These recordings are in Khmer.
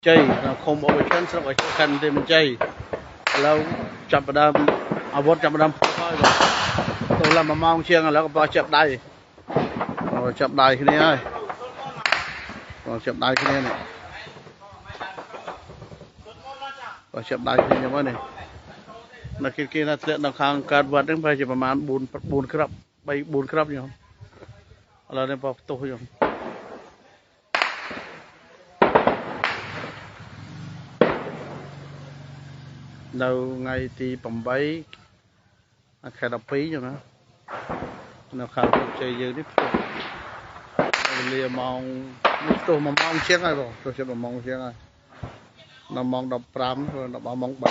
chơi là không bao chân sẽ phải khăn thì mình chơi lâu chập đam vót chập đam thôi rồi tôi làm mà mong chiêng là có chập đây rồi chập đây cái này ơi rồi chập đây cái này rồi chập đây cái này này là kia là chuyện đằng khang card vật đến phải chỉประมาณ4ครับไป4ครับอยู่เราได้พอตัวอยู่នៅថ្ងៃទី8ខែ12ចឹងណានៅខាងជោគជ័យយើងនេះផ្ទុះវេលាម៉ោងនេះផ្ទុះ1ម៉ោងជាងហើយបងផ្ទុះជិត1ម៉ោងជាងហើយនៅម៉ោង15ដល់ម៉ោង3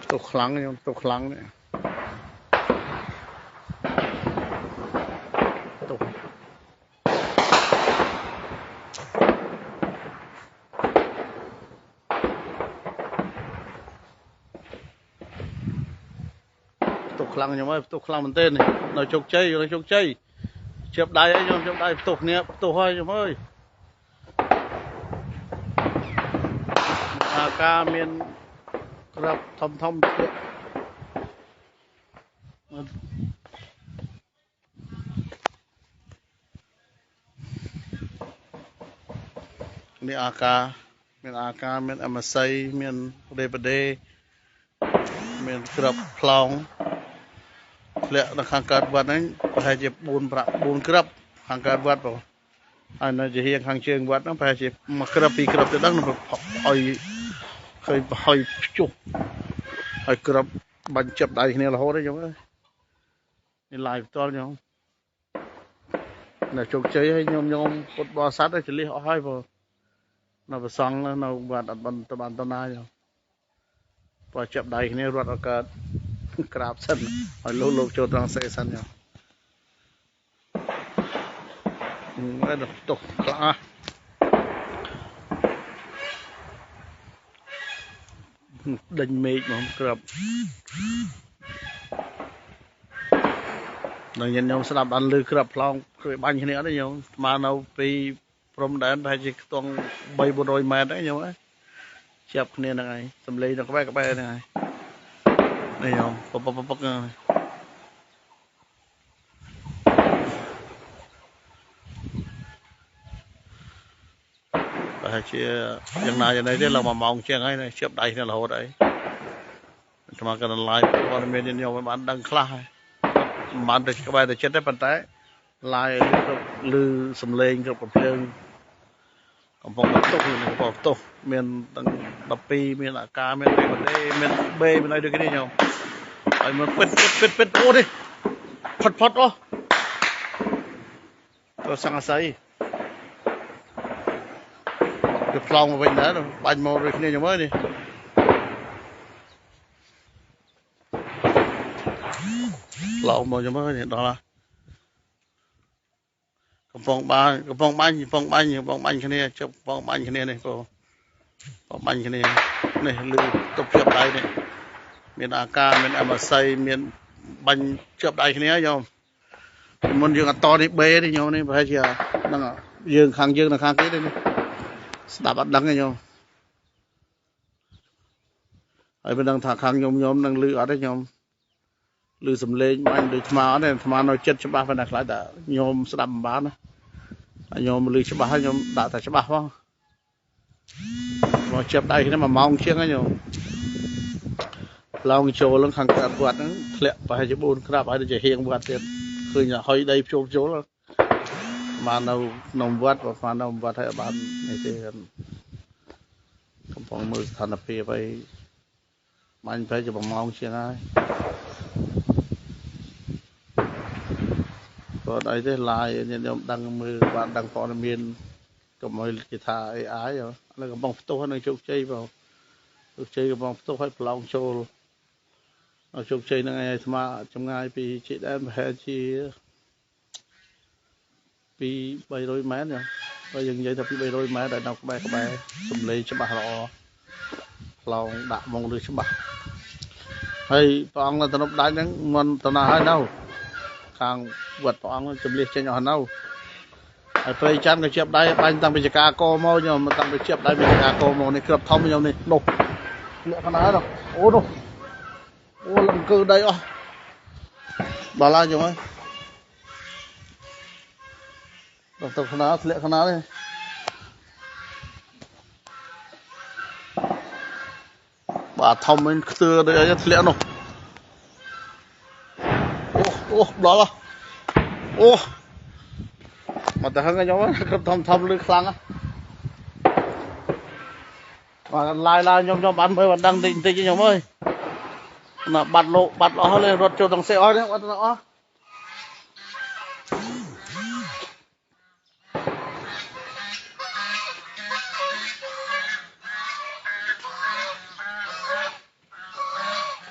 ផ្ទុះខ្លាំងខ្ញុំផ្ទុះខ្លាំងនេះផ្ទុះខ្លាំងខ្ញុំអើយផ្ទុះខ្លាំងមែនទែននៅជោគជ័យជិបដៃឲ្យខ្ញុំជិបដៃផ្ទុះគ្នាផ្ទុះហើយខ្ញុំអើយអាការមានក្របធំទៀតនេះអាការមានអមស័យមានរេបដេមានក្របផ្លោងធ្លាក់នៅខាងកើតវត្តហ្នឹងប្រហែលជា4 ក្របខាងកើតវត្តបងហើយនៅជាហៀងខាងជើងវត្តហ្នឹងប្រហែលជាមួយក្រប2 ក្របទៅដឹងឲ្យឃើញប្រហុយភ្ជុះហើយក្របបាញ់ចាប់ដៃគ្នារហូតទេខ្ញុំអើយនេះ live ផ្ទាល់ខ្ញុំនៅជោគជ័យហើយខ្ញុំពុទ្ធបរិស័ទចលិះអស់ហើយបងនៅប្រសង់នៅវត្តអត់បានតណាខ្ញុំបើចាប់ដៃគ្នារត់អកើតក្រាបសិនឲ្យលោកចូលត្រង់សេសិនខ្ញុំមិនទុកខ្លាំងដេញមេឃមកក្របដល់ខ្ញុំស្ដាប់បានលឺក្របផ្លោងគឺបាញ់គ្នាអត់ទេខ្ញុំស្មើនៅពីព្រំដែនប្រហែលជាខ្ទង់300-400 ម៉ែត្រហ្នឹងខ្ញុំចាប់គ្នាហ្នឹងហើយសំលេងនៅក្បែរហ្នឹងហើយនេះខ្ញុំពពកហ្នឹងប្រហែលជាយ៉ាងណាទេឡើង1ម៉ោងជាងហើយចាប់ដៃគ្នារហូតហើយស្មាកាន់ live ព័ត៌មានខ្ញុំមិនបានដឹងខ្លះហើយមិនបានទៅក្បែរទៅចិត្តទេប៉ុន្តែ live ឮសំឡេងគ្រប់កំភ្លើងកំពុងផ្ទុះនឹងកំពុងផ្ទុះមានទាំង12មានអាការមានរេបដេមានបេមានអីដូចគ្នាខ្ញុំហើយមកពិតអូនេះផុតអូទៅសង្កស័យទៅផ្លោងមកវិញដែរបាញ់មកដូចគ្នាខ្ញុំអើយនេះផ្លោងមកខ្ញុំអើយនេះដល់ហើយកំពុងបាញ់គ្នាជប់កំពុងបាញ់គ្នានេះបងបាញ់គ្នានេះលឺទប់ជាប់ដៃនេះមានអាការមានអមស័យមានបាញ់ជាប់ដៃគ្នាខ្ញុំមុនយើងអត់តនេះបេទេខ្ញុំនេះប្រហែលជាហ្នឹងយើងខាងយើងនៅខាងគេទេស្ដាប់អត់ដឹងទេខ្ញុំហើយមិនដឹងថាខាងខ្ញុំនឹងលឺអត់ទេខ្ញុំលឺសំឡេងបាញ់ដូចថ្មអត់ទេថ្មនៅចិត្តច្បាស់ប៉ុន្តែខ្លាចតែខ្ញុំស្ដាប់មិនបានណាខ្ញុំលឺច្បាស់ហើយខ្ញុំដាក់តែច្បាស់ផងមកចាប់ដៃគ្នា1ម៉ោងជាងហើយខ្ញុំឡងចូលឡើងខាងកើតវត្តហ្នឹងធ្លាក់ប្រហែលជា4 ក្រាបហើយទៅជាហៀងវត្តទៀតឃើញហុយដីភ្ជុំចូលបាននៅក្នុងវត្តបាននៅវត្តហើយបាននេះទេកំពុងមើលស្ថានភាពហើយបាញ់ប្រហែលជា1ម៉ោងជាងហើយគាត់អីទេ live ខ្ញុំដឹងមើលបានដឹងព័ត៌មានកុំឲ្យគេថា AI ឥឡូវកំពុងផ្ទុះនៅជោគជ័យបងជោគជ័យកំពុងផ្ទុះឲ្យប្រឡងចូលឲ្យជោគជ័យនឹងឯស្មាចម្ងាយពីជាដែនប្រហែលជាពី300 ម៉ែត្របើយើងនិយាយថាពី300 ម៉ែត្រដល់នៅក្បែរសំឡេងច្បាស់ល្អផ្លោងដាក់មកលើច្បាស់ហើយព្រះអង្គនៅតំណប់ដាច់ហ្នឹងមិនតំណាហើយនៅខាងវត្តព្រះអង្គជំនះចេញអស់នៅ Phải chăn cái chiếc đáy bánh tăng bị cá cô mô nhưng mà tăng bị chiếc đáy bị cá cô mô này cướp thông nhau này nổ lẹ con ná đâu ô đâu ô lần cư đây ó bà la nhiều ấy đọc tập con ná lẹ con ná đây bà thông bên xưa đây lẹ nổ ô đó là ô mà ta không có nhóm á thầm lưỡi khăng á mà lai nhóm bán mới bạn đăng định cho nhóm ơi là bắt lỗ lên rột chiều thằng xe oi đấy bắt nó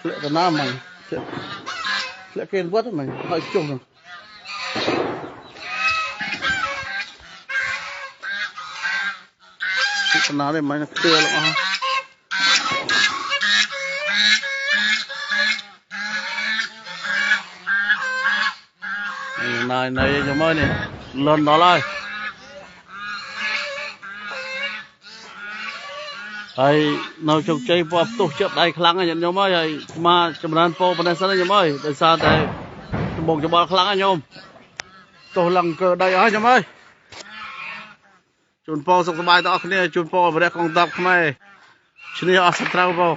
lệ cái nam mày lệ cái vớt mày hơi chung rồi cái nào đây mày nó tươi lắm ha này nhóm ơi này lần đó lại ai nào chụp chơi bóp tổ chức đây khăng anh nhóm ơi mà chụp đàn po bên đây sao nhóm ơi tại sao đây bộ chụp bóp khăng anh nhóm tổ lăng cờ đây á nhóm ơi chun po sọc bài đó kia chun po về đây công tác này chun này ở sát trao po